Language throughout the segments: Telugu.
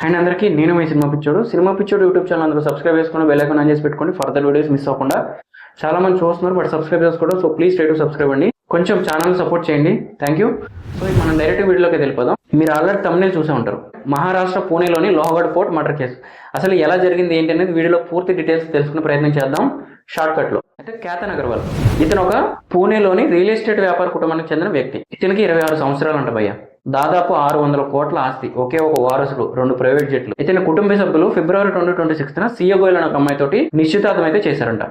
అండ్ అందరికీ నేను మీ సినిమా పిచ్చోడు యూట్యూబ్ ఛానల్ అందరూ సబ్స్క్రైబ్ చేసుకొని బెల్ ఐకాన్ ఆన్ చేసి పెట్టుకొని ఫర్దర్ వీడియోస్ మిస్ అవ్వకుండా. చాలా మంది చూస్తున్నారు బట్ సబ్స్క్రైబ్ చేసుకోవడం, so please try to subscribe అండి. కొంచెం ఛానల్ సపోర్ట్ చేయండి, థ్యాంక్ యూ. సో మనం డైరెక్ట్ వీడియోలోకి వెళ్ళిపోదాం. మీరు ఆల్రెడీ తమిళ చూసే ఉంటారు. మహారాష్ట్ర పూణేలోని లోహగఢ్ ఫోర్ట్ మర్డర్ కేసు అసలు ఎలా జరిగింది ఏంటి అనేది వీడియోలో పూర్తి డీటెయిల్స్ తెలుసుకునే ప్రయత్నం చేద్దాం షార్ట్ కట్ లో. అయితే కేతన్ అగర్వాల్ ఇతను ఒక పూణేలోని రియల్ ఎస్టేట్ వ్యాపార కుటుంబానికి చెందిన వ్యక్తి. ఇతనికి 26 సంవత్సరాలు అంట భయ్య. దాదాపు 600 కోట్ల ఆస్తి, ఒకే ఒక వారసుడు, 2 ప్రైవేట్ జెట్లు. ఇతని కుటుంబ సభ్యులు ఫిబ్రవరి 2026 సియా గోయల్ అనే ఒక అమ్మాయితోటి నిశ్చితార్థం అయితే చేశారంట.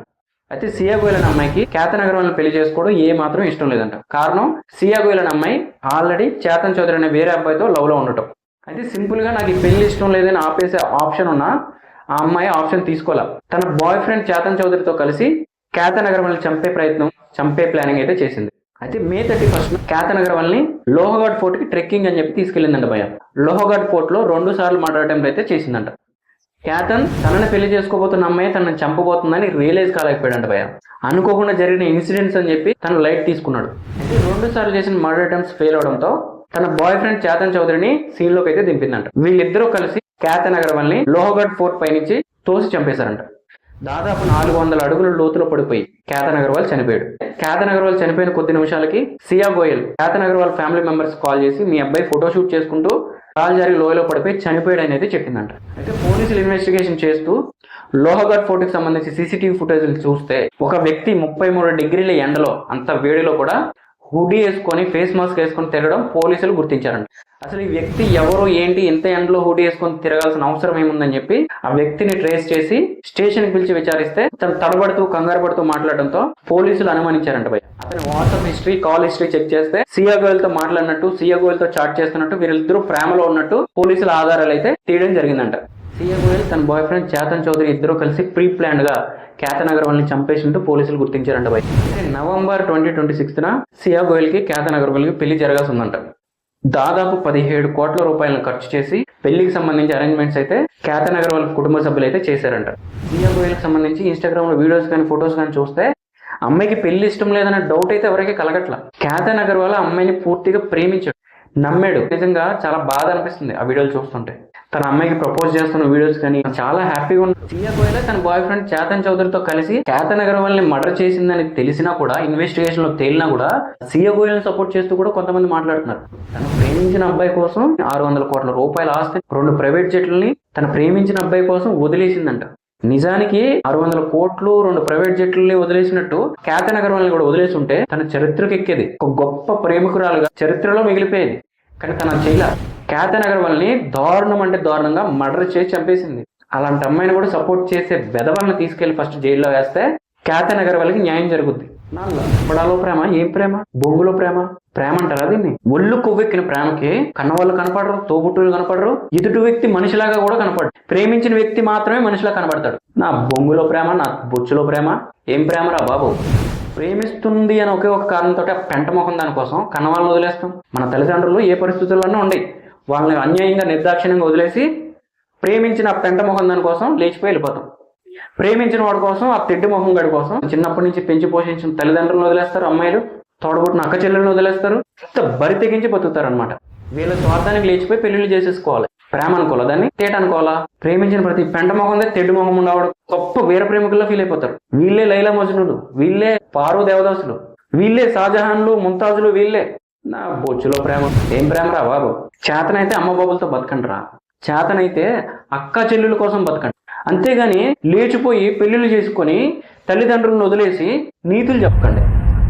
అయితే సియా గోయల్ అనే అమ్మాయికి కేతన్ అగర్వాల్ పెళ్లి చేసుకోవడం ఏ మాత్రం ఇష్టం లేదంట. కారణం సియా గోయల్ అనే అమ్మాయి ఆల్రెడీ చేతన్ చౌదరి అనే వేరే అబ్బాయితో లవ్ లో ఉండటం. అయితే సింపుల్ గా నాకు ఈ పెళ్లి ఇష్టం లేదని ఆపేసే ఆప్షన్ ఉన్నా ఆ అమ్మాయి ఆప్షన్ తీసుకోవాలి. తన బాయ్ ఫ్రెండ్ చేతన్ చౌదరితో కలిసి కేతన్ అగర్వాల్ చంపే ప్లానింగ్ అయితే చేసింది. అయితే May 31 కేతన్ అగర్వాల్ ని లోహగఢ్ ఫోర్ట్ కి ట్రెక్కింగ్ అని చెప్పి తీసుకెళ్లిందంట భయ. లోహగఢ్ ఫోర్ట్ లో 2 సార్లు మర్డర్ అటెంప్ట్ అయితే చేసిందంట. కేతన్ తనని పెళ్లి చేసుకోబోతున్న అమ్మాయి తనని చంపబోతుందని రియలైజ్ కాలేకపోయాడంట భయ. అనుకోకుండా జరిగిన ఇన్సిడెంట్స్ అని చెప్పి తను లైట్ తీసుకున్నాడు. అయితే 2 సార్లు చేసిన మర్డర్ అటెంప్ట్స్ ఫెయిల్ అవడంతో తన బాయ్ ఫ్రెండ్ చేతన్ చౌదరిని సీన్ లోకి అయితే దింపిందంట. వీళ్ళిద్దరూ కలిసి కేతన్ అగర్వాల్ ని లోహగఢ్ ఫోర్ట్ పై నుంచి తోసి చంపేశారంట. దాదాపు 400 అడుగుల లోతులో పడిపోయి కేతన్ అగర్వాల్ చనిపోయాడు. కేతన్ అగర్వాల్ చనిపోయిన కొద్ది నిమిషాలకి Siya Goyal Ketan Agarwal family members call చేసి మీ అబ్బాయి ఫోటో షూట్ చేసుకుంటూ కాల్ జారి లోయలో పడిపోయి చనిపోయాడు అనేది చెప్పిందంట. అయితే పోలీసులు ఇన్వెస్టిగేషన్ చేస్తూ లోహగఢ్ ఫోర్ట్ కి సంబంధించి సీసీటీవీ ఫుటేజ్ చూస్తే ఒక వ్యక్తి 33 డిగ్రీల ఎండలో, అంత వేడిలో కూడా హుడీ వేసుకొని ఫేస్ మాస్క్ వేసుకొని తిరగడం పోలీసులు గుర్తించారంట. అసలు ఈ వ్యక్తి ఎవరు ఏంటి, ఎంత ఎండలో హుడీ వేసుకొని తిరగాల్సిన అవసరం ఏముందని చెప్పి ఆ వ్యక్తిని ట్రేస్ చేసి స్టేషన్ కి పిలిచి విచారిస్తే తను తడబడుతూ కంగారు పడుతూ మాట్లాడడంతో పోలీసులు అనుమానించారంట భయ. అతని WhatsApp history, call history check చేస్తే సియా గోయల్ తో మాట్లాడినట్టు, సియా గోయల్ తో చాట్ చేస్తున్నట్టు, వీరిద్దరూ ప్రేమలో ఉన్నట్టు పోలీసుల ఆధారాలు అయితే తీయడం జరిగిందంట. సియా గోయల్ తన బాయ్ ఫ్రెండ్ చేతన్ చౌదరి ఇద్దరు కలిసి ప్రీ ప్లాన్డ్ గా కేతన్ అగర్వాల్ ని చంపేసినట్టు పోలీసులు గుర్తించారంట భయ. నవంబర్ 2026 సియా గోయల్ కి కేతన్ అగర్వాల్ కి పెళ్లి జరగాల్సి ఉందంట. దాదాపు 17 కోట్ల రూపాయలను ఖర్చు చేసి పెళ్లికి సంబంధించి అరేంజ్మెంట్స్ అయితే కేతన్ అగర్వాల్ కుటుంబ సభ్యులు అయితే చేశారంట. సియా గోయల్ కి సంబంధించి ఇన్స్టాగ్రామ్ లో వీడియోస్ కానీ ఫొటోస్ కానీ చూస్తే అమ్మాయికి పెళ్లి ఇష్టం లేదన్న డౌట్ అయితే ఎవరికి కలగట్ల. కేతన్ అగర్వాల్ అమ్మాయిని పూర్తిగా ప్రేమించాడు, నమ్మాడు. నిజంగా చాలా బాధ అనిపిస్తుంది ఆ వీడియోలు చూస్తుంటే. తన అమ్మాయికి ప్రపోజ్ చేస్తున్న వీడియోస్ కానీ చాలా హ్యాపీగా ఉంది. సియా గోయల్ తన బాయ్ ఫ్రెండ్ చేతన్ చౌదరితో కలిసి కేతన్ అగర్వాల్ ని మర్డర్ చేసిందని తెలిసినా కూడా, ఇన్వెస్టిగేషన్ లో తేలినా కూడా సియా గోయల్ సపోర్ట్ చేస్తూ కూడా కొంతమంది మాట్లాడుతున్నారు. తను ప్రేమించిన అబ్బాయి కోసం 600 కోట్ల రూపాయల ఆస్తి, 2 ప్రైవేట్ జెట్లని తన ప్రేమించిన అబ్బాయి కోసం వదిలేసిందంట. నిజానికి 600 కోట్లు 2 ప్రైవేట్ జెట్లని వదిలేసినట్టు కేతన్ అగర్వాల్ కూడా వదిలేసి ఉంటే తన చరిత్రకు ఎక్కేది, ఒక గొప్ప ప్రేమికురాలుగా చరిత్రలో మిగిలిపోయేది. కానీ తన చెయ్యి కేతన్ అగర్వాల్ ని దారుణం అంటే దారుణంగా మర్డర్ చేసి చంపేసింది. అలాంటి అమ్మాయిని కూడా సపోర్ట్ చేసే బెదవల్ని తీసుకెళ్లి ఫస్ట్ జైల్లో వేస్తే కేతన్ అగర్వాల్ కి న్యాయం జరుగుద్ది. పడాలో ప్రేమ, ఏం ప్రేమ, బొంగులో ప్రేమ, ప్రేమ అంటారా దీన్ని? ఒళ్ళు కొవ్వెక్కిన ప్రేమకి కన్నవాళ్ళు కనపడరు, తోబుట్టులు కనపడరు, ఎదుటి వ్యక్తి మనిషిలాగా కూడా కనపడరు. ప్రేమించిన వ్యక్తి మాత్రమే మనిషిలా కనపడతాడు. నా బొంగులో ప్రేమ, నా బొచ్చులో ప్రేమ, ఏం ప్రేమరా బాబు? ప్రేమిస్తుంది అని ఒకే ఒక కారణంతో ఆ పెంట మొహం దానికోసం కన్నవాళ్ళని వదిలేస్తాం. మన తల్లిదండ్రులు ఏ పరిస్థితుల్లోనే ఉండి వాళ్ళని అన్యాయంగా నిర్దాక్షిణ్యంగా వదిలేసి ప్రేమించిన ఆ పెంట మొహం దాని కోసం లేచిపోయి వెళ్ళిపోతాం. ప్రేమించిన వాడి కోసం, ఆ తెడ్డి మొహం గడి కోసం చిన్నప్పటి నుంచి పెంచి పోషించిన తల్లిదండ్రులను వదిలేస్తారు, అమ్మాయిలు తోడబుట్టిన అక్క చెల్లెలను వదిలేస్తారు, బరి తెగించి బతుకుతారు అనమాట. వీళ్ళ స్వార్థానికి లేచిపోయి పెళ్లిళ్ళు చేసేసుకోవాలి. ప్రేమ అనుకోవాలా దాన్ని, తేట అనుకోవాలా? ప్రేమించిన ప్రతి పెంట మొహం తెడ్డు మొహం ఉండవడం గొప్ప వీర ప్రేమికుల్లో ఫీల్ అయిపోతారు. వీళ్ళే లైలా మజ్నులు, వీళ్ళే పారు దేవదాసులు, వీళ్ళే షాజహాన్లు, ముంతాజులు, వీళ్ళే. నా బొచ్చులో ప్రేమ, ఏం ప్రేమరా బాబు? చేతనైతే అమ్మ బాబులతో బతకండి రా, చేతనైతే అక్క చెల్లెల కోసం బతకండి. అంతేగాని లేచిపోయి పెళ్లిళ్ళు చేసుకొని తల్లిదండ్రులను వదిలేసి నీతులు చెప్పకండి,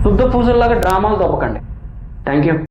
శుద్ధ పూజల్లాగా డ్రామాలు తప్పకండి. Thank you.